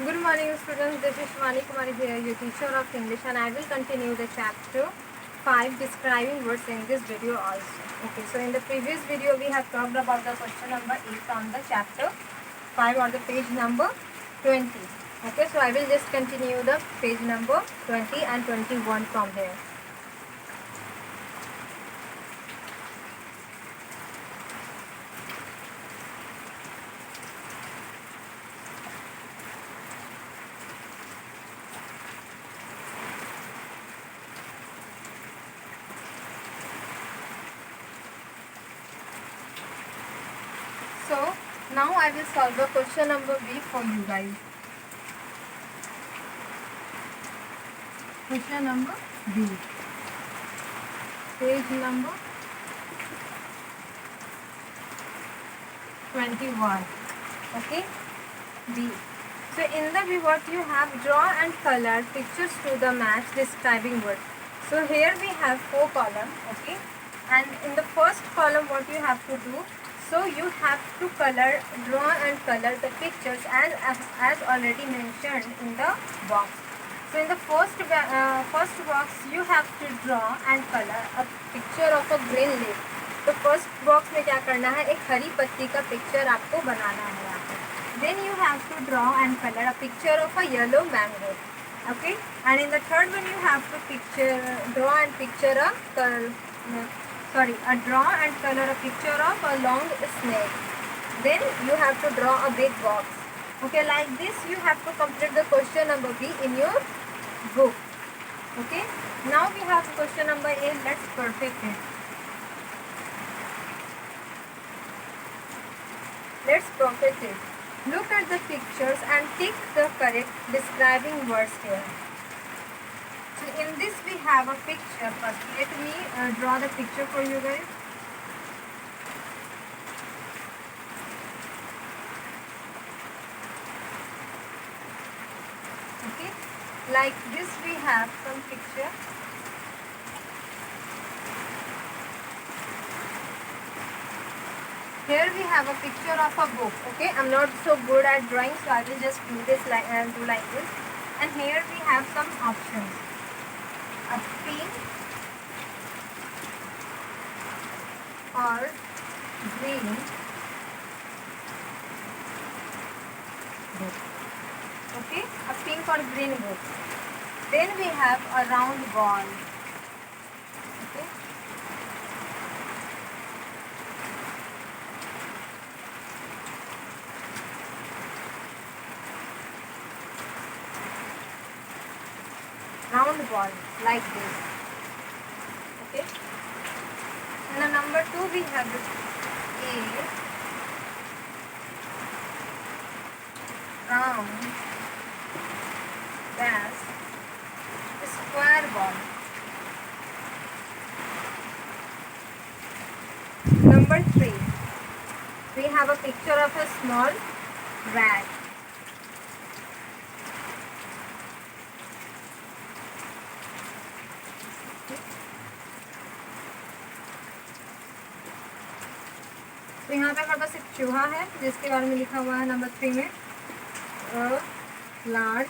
Good morning students, this is Shivani Kumari here, your teacher of English, and I will continue the chapter 5 describing words in this video also. Okay, so in the previous video we have talked about the question number 8 on the chapter 5 or the page number 20. Okay, so I will just continue the page number 20 and 21 from here. So now I will solve the question number B for you guys. Question number B. Page number 21. Okay, B. So in the B, what you have, draw and color pictures to the match describing word. So here we have 4 columns. Okay, and in the first column what you have to do, so you have to draw and color the pictures as already mentioned in the box. So in the first box you have to draw and color a picture of a green leaf. तो first box में क्या करना है, एक हरी पत्ती का picture आपको बनाना है यहाँ पे. Then you have to draw and colour a picture of a yellow mango. Okay, and in the third one you have to draw and color a picture of a long snake. Then you have to draw a big box. Okay, like this you have to complete the question number B in your book. Okay, now we have question number A. Let's perfect it. Let's perfect it. Look at the pictures and tick the correct describing words here. So in this we have a picture. First, let me draw the picture for you guys. Okay, like this we have some picture. Here we have a picture of a book. Okay, I'm not so good at drawing, so I will just do this like this. And here we have some options. A pink or green book. Okay, a pink or green book. Then we have a round ball. Okay. Round ball like this. Okay. In the number 2 we have this a round dash square ball. Number 3 we have a picture of a small rat. तो यहाँ पे हमारे पास एक चूहा है जिसके बारे में लिखा हुआ है नंबर 3 में, अ लार्ज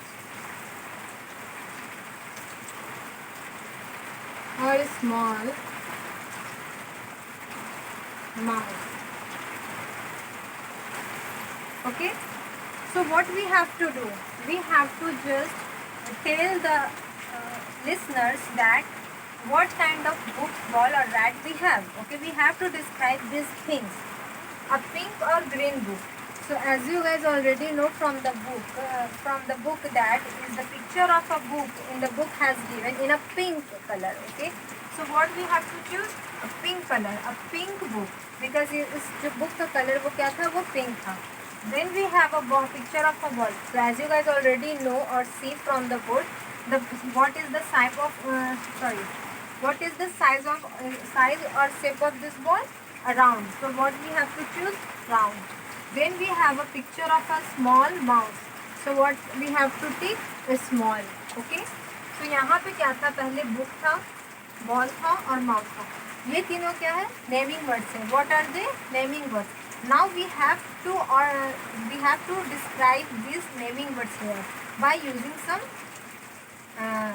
और small mouse. Okay, so what we have to do, we have to just tell the listeners that what kind of book, ball or rat we have. Okay, we have to describe these things. A pink or green book. So as you guys already know from the book that is the picture of a book in the book has given in a pink color. Okay, so what we have to choose, a pink color, a pink book, because इस जो book का color वो क्या था, वो pink था. Then we have a picture of a ball. So as you guys already know or see from the board, what is the size or shape of this ball? A round. So what we have to choose? Round. Then we have a picture of a small mouse. So what we have to tick? A small. Okay. So यहाँ पे क्या था, पहले book था, ball था और mouse था. ये तीनों क्या है, नेमिंग वर्ड्स है. What are they, naming words. Now we have to describe these naming words here by using some uh,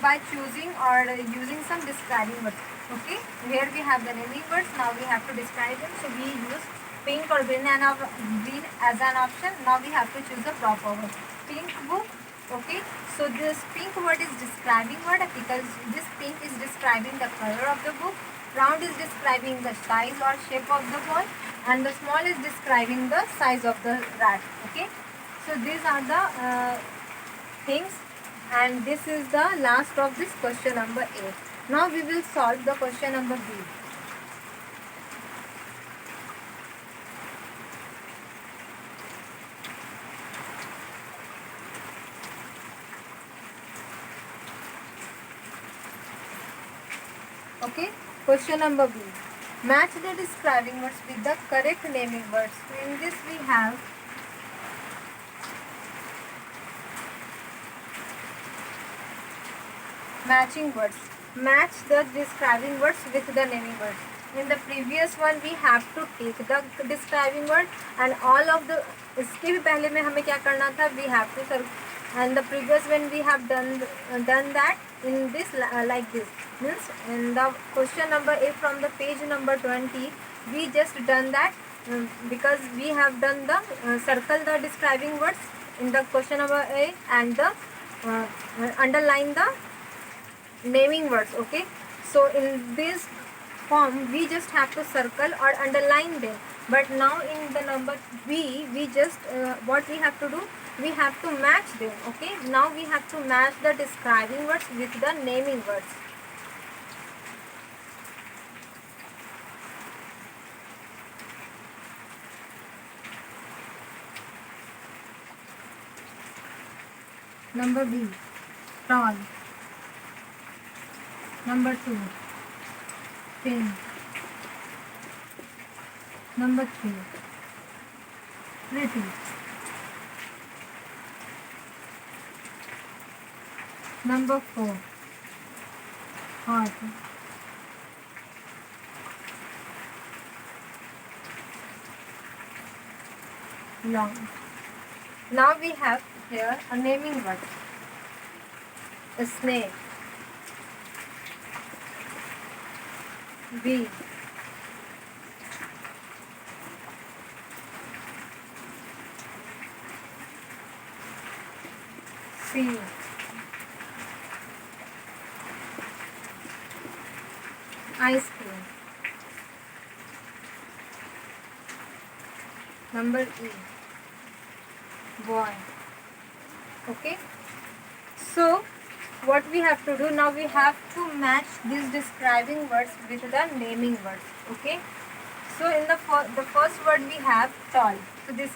by choosing or using some describing words. Okay, here we have the naming words. Now we have to describe them. So we use pink or green as an option. Now we have to choose the proper word. Pink book. Okay, so this pink word is describing word because this pink is describing the color of the book. Round is describing the size or shape of the ball, and the small is describing the size of the rat. Okay, so these are the things, and this is the last of this question number 8. Now we will solve the question number B. Okay, question number B. Match the describing words with the correct naming words. So in this we have matching words. Match the describing words with the naming words. In the previous one we have to take the describing word and all of the, इसके भी पहले में हमें क्या करना था, we have to sir, and the previous when we have done that in this like this means in the question number 8 from the page number 20 we just done that because we have done the circle the describing words in the question number 8 and the underline the naming words. Okay, so in this form we just have to circle or underline them, but now in the number B we just what we have to do, we have to match them. Okay, now we have to match the describing words with the naming words. Number B, tall. Number 2, pin. Number 3, pretty. Number 4, hot. Long. Now we have here a naming word. A snake. B. C. Ice cream. Number E. Boy. Okay. So what we have to do now, we have to match these describing words with the naming words. Okay. So in the first word we have tall. So this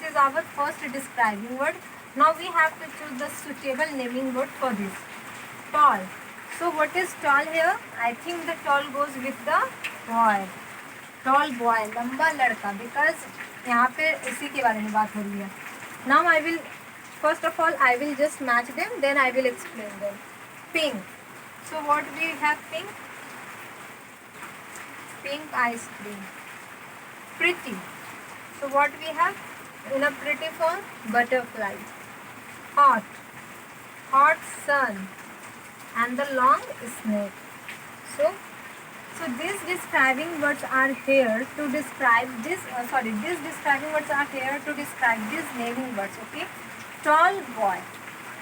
is our first describing word. Now we have to choose the suitable naming word for this. Tall. So what is tall here? I think the tall goes with the boy. Tall boy, लंबा लड़का, because यहाँ पे इसी के बारे में बात हो रही है. Now I will, first of all I will just match them, then I will explain them. Pink. So what we have? Pink. Pink ice cream. Pretty. So what we have in a pretty form? Butterfly. Hot. Hot sun. And the long snake. So these describing words are here to describe this. These describing words are here to describe these naming words. Okay. Tall boy.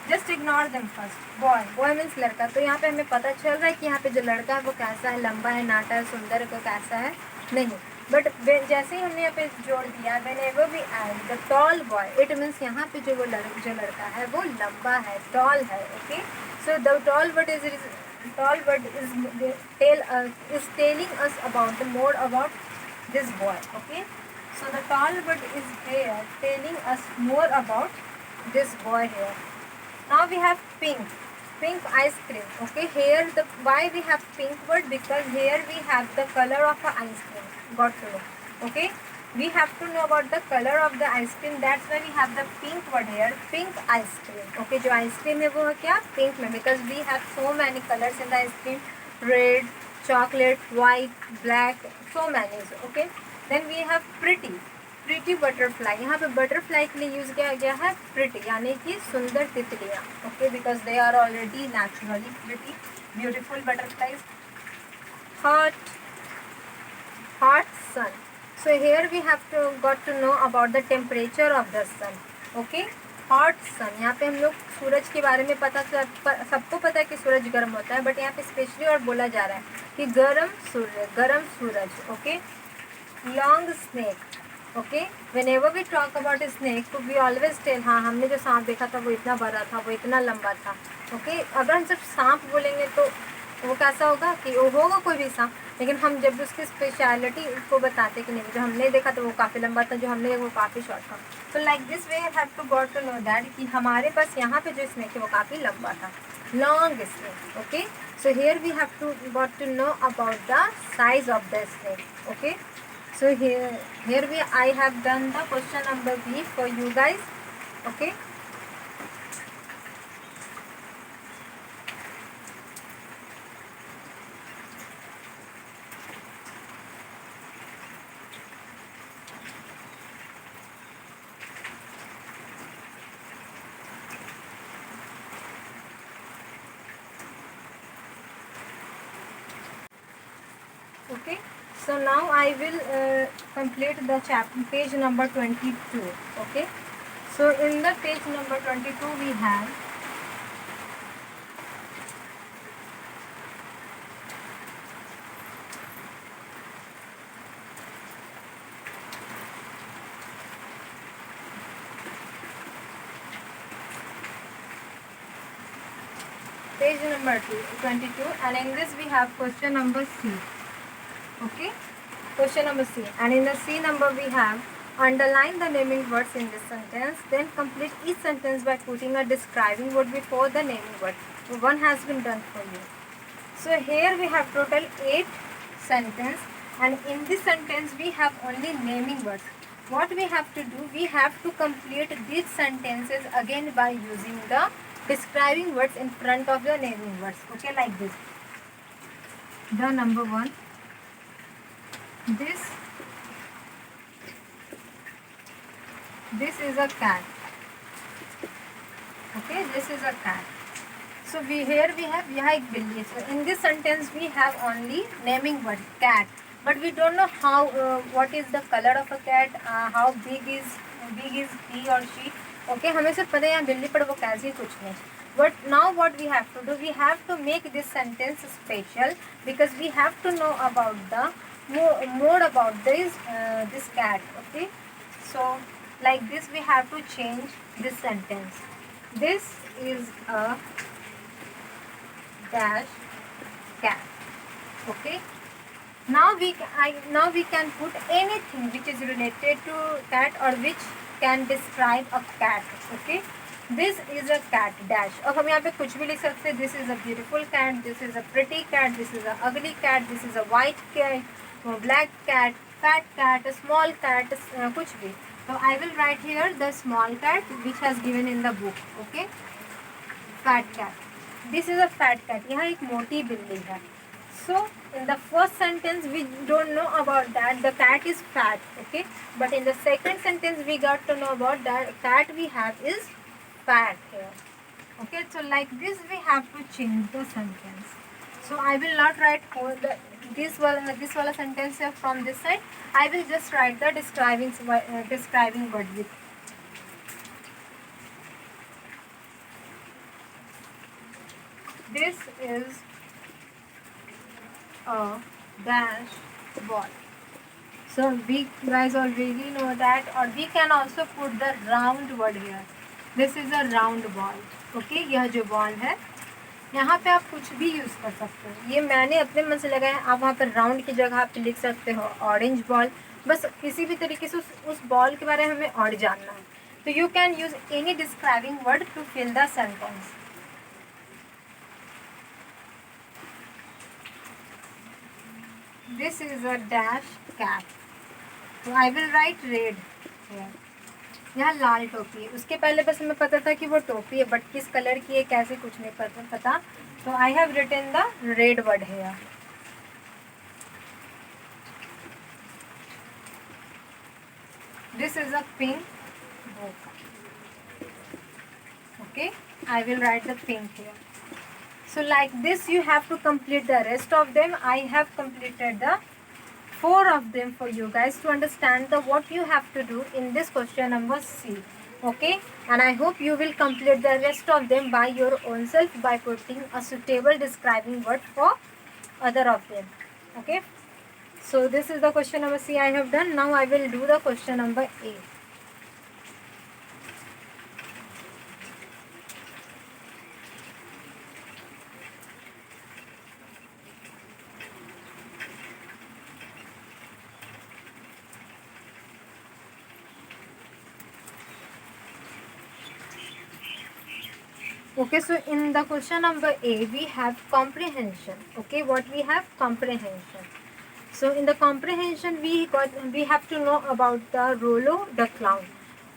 Just ignore them first. Boy. Boy means लड़का. तो यहाँ पे हमें पता चल रहा है कि यहाँ पे जो लड़का है वो कैसा है, लंबा है, नाटा है, सुंदर है, तो कैसा है नहीं. बट जैसे ही हमने यहाँ पे जोड़ दिया, whenever we add the tall boy, it means यहाँ पे जो लड़का है वो लंबा है, tall है. Okay. So the tall word is telling us about more about this boy. Okay. So the tall word is here telling us more about this boy here. Now we have pink. Pink ice cream. Okay. Here why we have pink word? Because here we have the color of the ice cream. Got to know. Okay. We have to know about the color of the ice cream. That's why we have the pink word here. Pink ice cream. Okay. जो ice cream है वो है क्या? Pink में. Because we have so many colors in the ice cream. Red, chocolate, white, black. So many. Okay. Then we have pretty, pretty butterfly, यहाँ पे butterfly के लिए यूज़ किया गया है प्रिटी, यानी कि सुंदर तितलियाँ, okay, because they are already naturally pretty beautiful butterflies. Hot, hot sun. So here we have to got to know about the temperature of the sun. Okay, hot sun. यहाँ पे हम लोग सूरज के बारे में सबको पता है कि सूरज गर्म होता है, बट यहाँ पे स्पेशली और बोला जा रहा है कि गर्म सूरज. Okay, long snake. Okay, whenever we talk about a snake, we always tell हाँ हमने जो सांप देखा था वो इतना बड़ा था, वो इतना लंबा था. ओके, अगर हम सिर्फ सांप बोलेंगे तो वो कैसा होगा कि वो होगा कोई भी सांप, लेकिन हम जब उसकी स्पेशलिटी को बताते कि नहीं जो हमने देखा तो वो काफ़ी लंबा था, जो हमने देखा वो काफ़ी शॉर्ट था. तो like this we have to got to know that कि हमारे पास यहाँ पे जो स्नेक है वो काफ़ी लंबा था, long snake. Okay, so here we have to got to know about the size of the snake. Okay, so here we I have done the question number B for you guys. Okay, okay, so now I will complete the chapter page number 22. Okay, so in the page number 22 we have page number 22, and in this we have question number C. Okay, question number C, and in the C number we have underline the naming words in this sentence, then complete each sentence by putting a describing word before the naming word. So one has been done for you. So here we have total 8 sentences, and in this sentence we have only naming words. What we have to do, we have to complete these sentences again by using the describing words in front of the naming words. Okay, like this. The number 1, this is a cat. Okay, this is a cat. So here we have यहाँ एक बिल्ली. So in this sentence we have only naming word cat, but we don't know how what is the color of a cat, how big is he or she. Okay, हमें सिर्फ पता है यहाँ बिल्ली पर वो कैसी है, कुछ नहीं. But now what we have to do, we have to make this sentence special because we have to know about the more about this cat. Okay, so like this we have to change this sentence. This is a dash cat. Okay, now we can put anything which is related to cat or which can describe a cat. Okay, this is a cat dash. अब हम यहाँ पे कुछ भी लिख सकते हैं. This is a beautiful cat, this is a pretty cat, this is a ugly cat, this is a white cat, black cat, fat cat, a small cat, कुछ भी. So I will write here the small cat which has given in the book. Okay, fat cat. This is a fat cat. यहाँ एक मोटी बिल्ली है. So in the first sentence we don't know about that the cat is fat. Okay, but in the second sentence we got to know about that cat we have is fat here. Okay, so like this we have to change the sentence. So I will not write this wala sentence from this side. I will just write the describing word with. This is a dash ball. So we guys already know that, or we can also put the round word here. This is a round ball. Okay, यह जो ball है यहाँ पे आप कुछ भी use कर सकते हो. ये मैंने अपने मन से लगाया. आप वहाँ पर राउंड की जगह आप लिख सकते हो ऑरेंज बॉल. बस किसी भी तरीके से उस बॉल के बारे में हमें और जानना है. तो you can use any describing word to fill the sentence. This is a dash cap. So I will write red here. यहाँ लाल टोपी है. उसके पहले बस हमें पता था कि वो टोपी है, बट किस कलर की है कैसे कुछ नहीं पता. तो I have written the red word here. This is a pink book. Okay, I will write the pink here. So like this you have to complete the rest of them. I have completed the 4 of them for you guys to understand the what you have to do in this question number C. Okay, and I hope you will complete the rest of them by your own self by putting a suitable describing word for other of them. Okay, so this is the question number C I have done. Now I will do the question number A. Okay, so in the question number A, we have comprehension. Okay, what we have? Comprehension. So in the comprehension, we have to know about the Rollo the clown.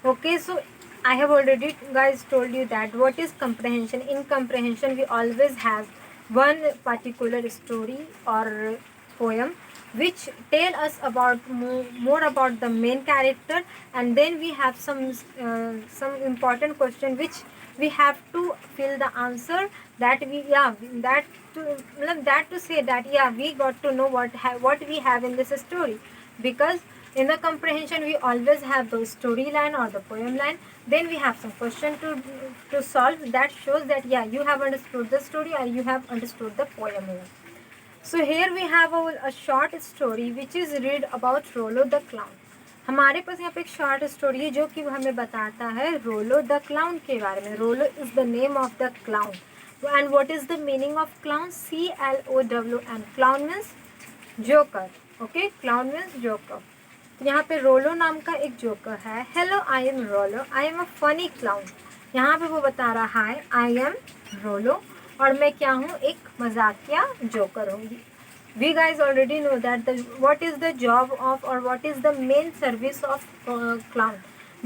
Okay, so I have already guys told you that what is comprehension. In comprehension, we always have one particular story or poem which tell us about more about the main character, and then we have some important question which we have to fill the answer that we that to say that we got to know what we have in this story, because in the comprehension we always have the storyline or the poem line, then we have some question to solve that shows that you have understood the story or you have understood the poem here. So here we have a short story which is read about Rollo the clown. हमारे पास यहाँ पे एक short story है जो कि हमें बताता है रोलो द क्लाउन के बारे में. Rolo is the name of the clown. And what is the meaning of clown? CLOWN. Clown means joker. Okay, clown means joker. तो यहाँ पे रोलो नाम का एक जोकर है. Hello, I am Rolo, I am a funny clown. यहाँ पे वो बता रहा है आई एम रोलो और मैं क्या हूँ? एक मजाकिया जोकर हूँ. We guys already know that what is the job of or what is the main service of clown.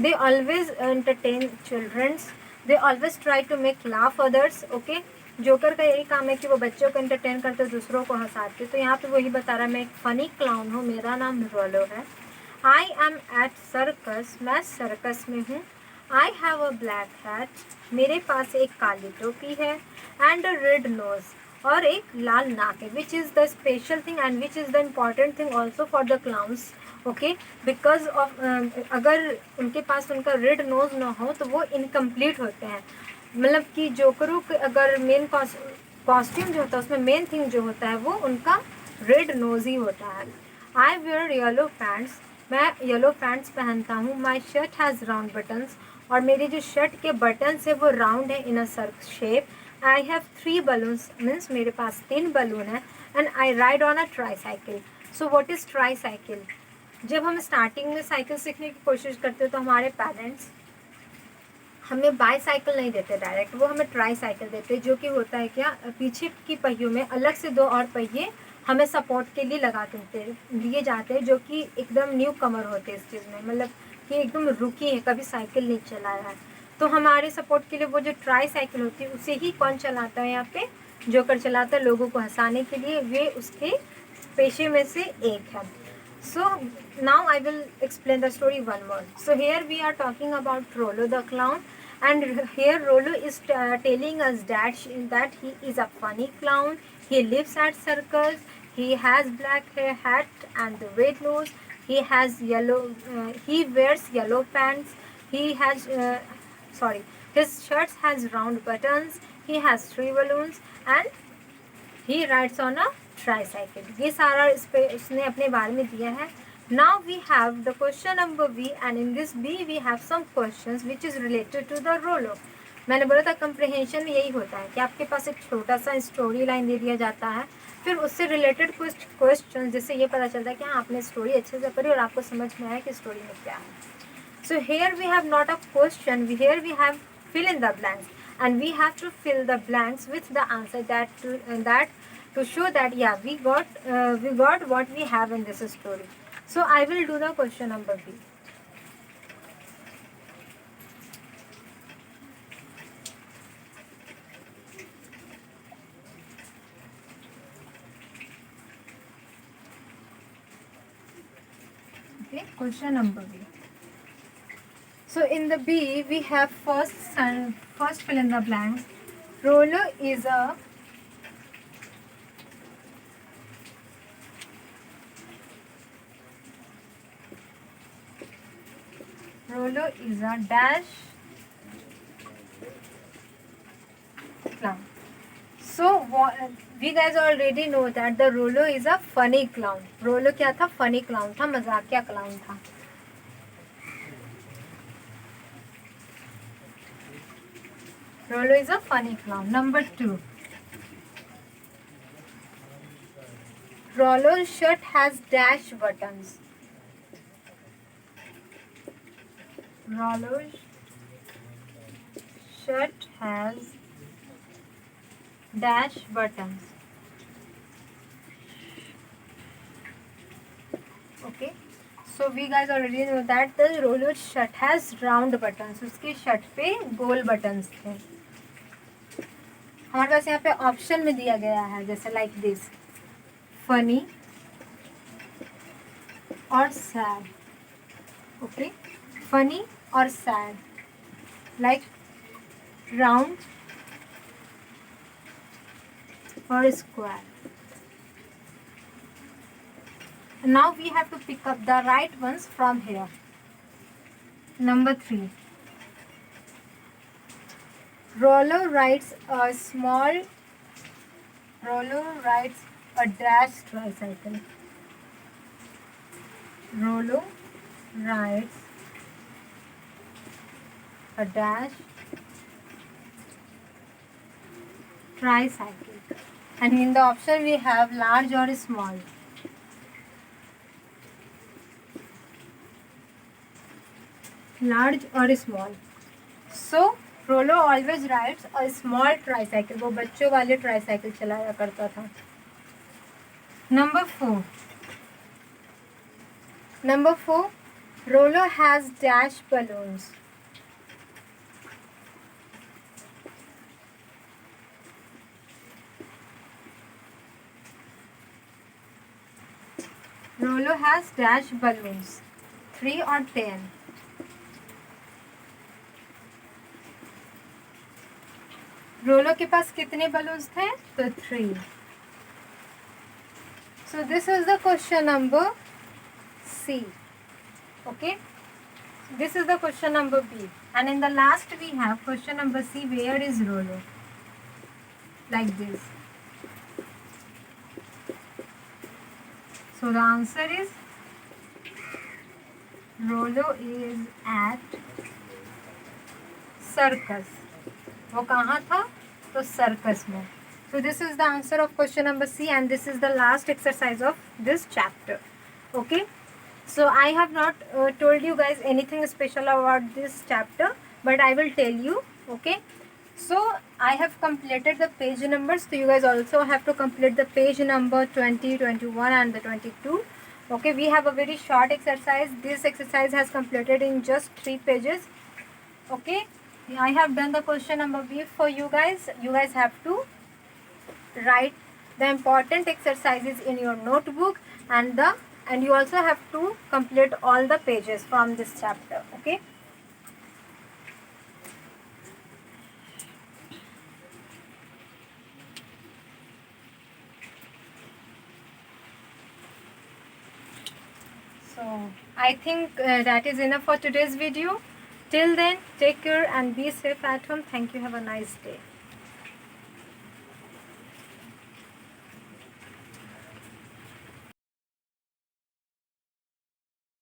They always entertain childrens. They always try to make laugh others. Okay, joker का यही काम है कि वो बच्चों को entertain करते, दूसरों को हंसाते. तो यहाँ पे वही बता रहा है मैं एक फनी क्लाउन हूँ, मेरा नाम रोलो है. आई एम एट सर्कस, मैं सर्कस में हूँ. I have a black hat, मेरे पास एक काली टोपी है. एंड अ रेड नोज, और एक लाल नाक है. Which is the special thing and which is the important thing also for the clowns. Okay, because of अगर उनके पास उनका रेड नोज ना हो तो वो इनकम्प्लीट होते हैं. मतलब कि जोकरों के अगर मेन कॉस्ट्यूम जो होता है उसमें मेन थिंग जो होता है वो उनका रेड नोज ही होता है. आई वेयर येलो पैंट्स, मैं येलो पैंट्स पहनता हूँ. My shirt has round buttons, और मेरी जो शर्ट के बटन्स है वो राउंड है in a circle shape. I have 3 balloons, means मेरे पास 3 बलून है. And I ride on a tricycle. So what is tricycle? जब हम स्टार्टिंग में साइकिल सीखने की कोशिश करते तो हमारे पेरेंट्स हमें बाईसाइकिल नहीं देते डायरेक्ट, वो हमें ट्राई साइकिल देते, जो कि होता है क्या, पीछे की पहियों में अलग से 2 और पहिए हमें सपोर्ट के लिए लगा दिए जाते हैं, जो कि एकदम न्यू कमर होते हैं इस चीज़ में, मतलब कि एकदम रुकी है, कभी साइकिल नहीं चलाया है. तो हमारे सपोर्ट के लिए वो जो ट्राई साइकिल होती है उसे ही कौन चलाता है? यहाँ पे जोकर चलाता है, लोगों को हंसाने के लिए. वे उसके पेशे में से एक है. So now I will explain the story one more. So here we are talking about Rollo the clown, and here Rollo is telling us that he is a funny clown. He lives at circus. He has black hair, hat and the red nose. He has yellow. He wears yellow pants. He has sorry. His shirts has round buttons. He has 3 balloons and he rides on a tricycle. ये सारा इस पे उसने अपने बारे में दिया है. Now we have the question number B, and in this B we have some questions which is related to the Rollo. मैंने बोला था कंप्रहेंशन में यही होता है कि आपके पास एक छोटा सा स्टोरी लाइन दे दिया जाता है, फिर उससे रिलेटेड कुछ क्वेश्चन, जिससे ये पता चलता है कि हाँ आपने स्टोरी अच्छे से पढ़ी और आपको समझ में आया कि स्टोरी में क्या है. So here we have not a question, here we have fill in the blanks, and we have to fill the blanks with the answer to show that we got what we have in this story. So I will do the question number B. Okay, question number B. So in the B, we have first fill in the blanks. Rollo is a dash clown. So we guys already know that the Rollo is a funny clown. Rollo क्या था? Funny clown था, मजाकिया clown था. Rollo is a funny clown. Number 2. Rollo's shirt has dash buttons. Rollo's shirt has dash buttons. Okay. So we guys already know that the Rollo's shirt has round buttons. उसके shirt पे गोल buttons थे. हमारे पास यहाँ पे option में दिया गया है जैसे लाइक दिस, फनी और सैड. ओके, फनी और सैड, लाइक राउंड और square. Now we have to pick up the right ones from here. Number 3. Rollo rides a dash tricycle. Rollo rides a dash tricycle. And in the option we have large or small. Large or small. So Rollo always rides a small tricycle. वो बच्चों वाले tricycle चलाया करता था. Number 4. Rollo has dash balloons. Rollo has dash balloons. 3 or 10. रोलो के पास कितने balloons थे? तो 3. So this is the question number C. Okay. This is the question number B. And in the last we have question number C. Where is Rollo? Like this. So the answer is Rollo is at circus. वो कहाँ था? तो circus में. So this is the answer of question number C, and this is the last exercise of this chapter. Okay. So I have not told you guys anything special about this chapter, but I will tell you. Okay. So I have completed the page numbers. So you guys also have to complete the page number 20, 21 and the 22. Okay. We have a very short exercise. This exercise has completed in just 3 pages. Okay. I have done the question number B for you guys. You guys have to write the important exercises in your notebook, and you also have to complete all the pages from this chapter. Okay. So I think that is enough for today's video. Till then, take care and be safe at home. Thank you. Have a nice day.